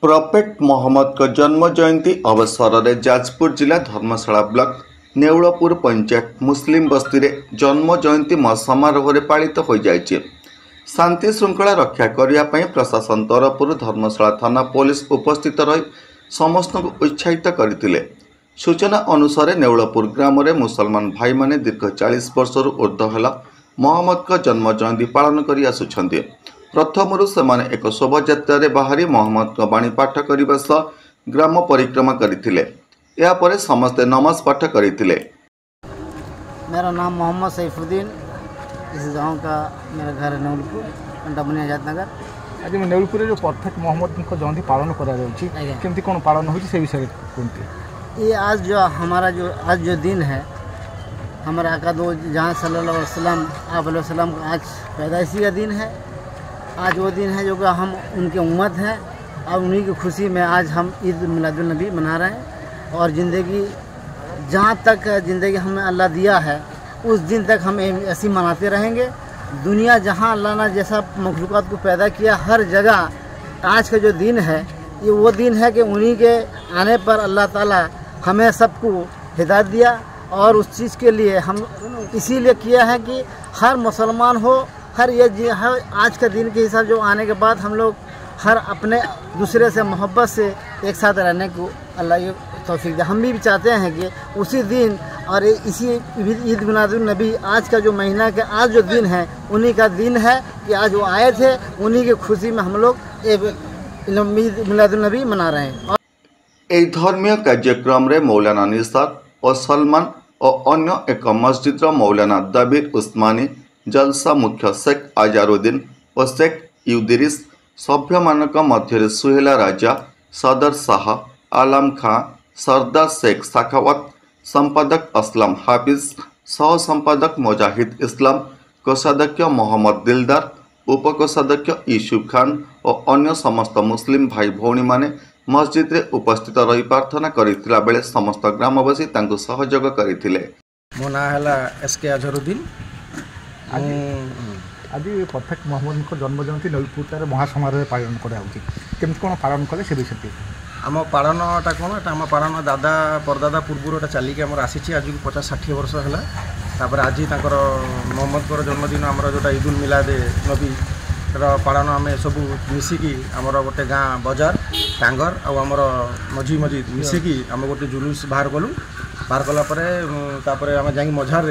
Prophet Mohammad का जन्म जयंती अवसर में जाजपुर जिला धर्मशाला ब्लॉक नेउलपुर पंचायत मुस्लिम बस्ती रे जन्म जयंती समारोह पालित हो जाए। शांति श्रृंखला रक्षा करने प्रशासन तरफ धर्मशाला थाना पुलिस उपस्थित रही समस्त को उत्साहित करते। सूचना अनुसार नेउलपुर ग्राम में मुसलमान भाई माने दीर्घ 40 वर्ष ऊर्ध्व है मोहम्मद का जन्म जयंती पालन कर आसुछन्ति। प्रथम से एक शोभायात्रा बाहरी मोहम्मद का बाणी पाठ करने सह ग्राम परिक्रमा करते। यापर समस्ते नमाज पाठ करते। मेरा नाम मोहम्मद सैफुद्दीन, इस गांव का मेरा घर है नेउलपुर, कंटाबनी आजाद नगर। आज मैं नेउलपुर जो परफेक्ट मोहम्मद को जयंती पालन करमती कौन पालन हो विषय कहते। ये आज जो दिन है हमारा आका दो जहाँ सल्लल्लाहु अलैहि वसल्लम का आज पैदाइशी का दिन है। आज वो दिन है जो कि हम उनके उम्मत हैं और उन्हीं की खुशी में आज हम ईद मिलादुल नबी मना रहे हैं। और ज़िंदगी जहाँ तक ज़िंदगी हमें अल्लाह दिया है उस दिन तक हम ऐसी मनाते रहेंगे। दुनिया जहाँ अल्लाह ने जैसा मखलूक़ात को पैदा किया हर जगह आज का जो दिन है ये वो दिन है कि उन्हीं के आने पर अल्लाह ताला हमें सबको हिदायत दिया। और उस चीज़ के लिए हम इसीलिए किया है कि हर मुसलमान हो हर आज का दिन के हिसाब जो आने के बाद हम लोग हर अपने दूसरे से मोहब्बत से एक साथ रहने को अल्लाह ये तौफीक दे। हम भी चाहते हैं कि उसी दिन और इसी ईद मिलादुल नबी आज का जो महीना के आज जो दिन है उन्हीं का दिन है कि आज वो आए थे, उन्हीं की खुशी में हम लोग ईद मिलादुल नबी मना रहे हैं। यह धर्मीय कार्यक्रम रे मौलाना निसार और सलमान और अन्य एक मस्जिद मौलाना दबीर उस्मानी, जलसा मुख्य शेख अजहरुद्दीन और शेख यूदिरिस, सभ्य मानक मध्य सुहेला राजा, सदर शाह, आलम खां, सरदार शेख सखावत, संपादक असलम हाफिज, सह संपादक मुजाहिद इस्लाम, कोषाध्यक्ष मोहम्मद दिलदार, उपकोषाध्यक्ष यूसुफ खान और अन्य समस्त मुस्लिम भाई भौणी माने मस्जिद रे उपस्थित रही प्रार्थना करथिला बेले समस्त ग्रामवासी तांको सहयोग करथिले। मो ना हला एसके अजहरुद्दीन। आज परफेक्ट मोहम्मद को जन्म जयंती नेउलपुर महासमारोह पालन करें कौन पालन कले से विषय आम पालनटा कौन आम पालन दादा परदादा पूर्व चलिकी आम आसी आज 50-60 वर्ष है। आज मोहम्मद जन्मदिन आम जोटा ईदुल मिलाद नबी पालन आम सब मिसिकी आमर गोटे गाँ बजार टांगर आमर मझी मझी मिसिकी आम गोटे जुलूस बाहर कलु। बाहर कलापर आम जा मझार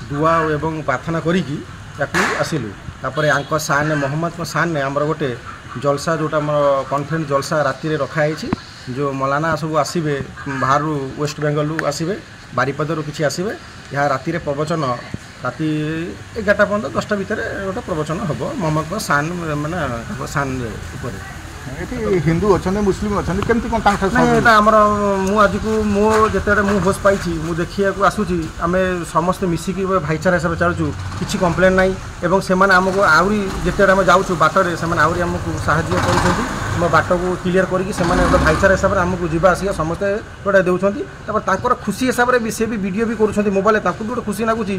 दुआ एवं प्रार्थना करिकी आसिलु। तापर सान मोहम्मद को सान ने आमर गोटे जलसा जोटा कॉन्फ्रेंस जलसा राति रे रखाई जो मौलाना सब आसबे बाहर वेस्ट बेंगल आसबे बारिपदर किसी आसबे यहाँ राति रे प्रवचन राति 11टा पर्यंत 10टा भितर गोटे प्रवचन हम मोहम्मद को सान माने सान ये हिंदू अच्छा मुस्लिम अच्छा केमती कौन नहीं आमर मुझे को मो जिते मुझे होश पाई मुझे देखिया आसूँ आम समस्ते मिसिकी भाईचारा हिसाब से चलुँ किसी कम्प्लेन ना एवं से आमको आहरी जिते आम जाऊँ बाटर से आहरी आमको साहाଯ୍य कर बाट को क्लीयर करके भाईचारा हिसाब से आमको जीवा आसिया समस्ते गोटे देर खुशी हिसाब से सी भी वीडियो भी कर मोबाइल गोटे खुशी लगुच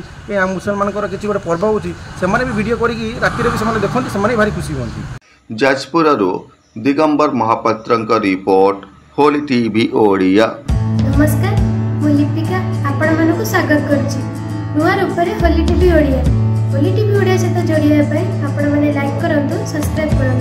मुसलमान किसी गोटे पर्व हो वीडियो करके राति भी देखते से भारी खुशी हमें। Jajpur Digambar Mahapatra report Holy TV Odia. नमस्कार मु लिपिका आपण मानक स्वागत करुच्ची नुआ रूप Holy TV Odia. Holy TV Odia सहित जोड़िया आपण मैंने लाइक करंतु, सब्सक्राइब करंतु।